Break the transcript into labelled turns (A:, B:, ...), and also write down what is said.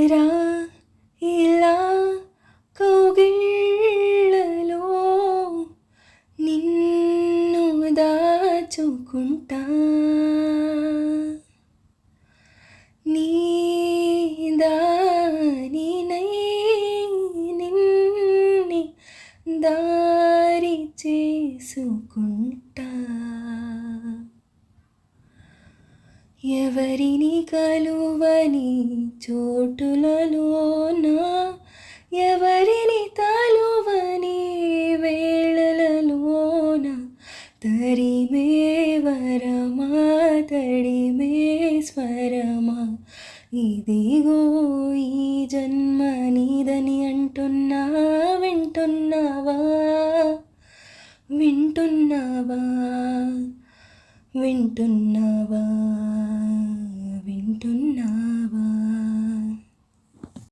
A: రా ఇలా కౌగిళ్ళలో నిన్ను దాచుకుంటా నీ దానినై నిన్నే దారి చేసుకుంటా ఎవరిని కలువని చోటులలోన ఎవరిని తలువని వేళలలోన తరిమే వరమా తడిమే స్వరమా ఇదిగో ఈ జన్మ నీదని అంటున్నా వింటున్నావా వింటున్నావా వింటున్నావా వింటున్నావా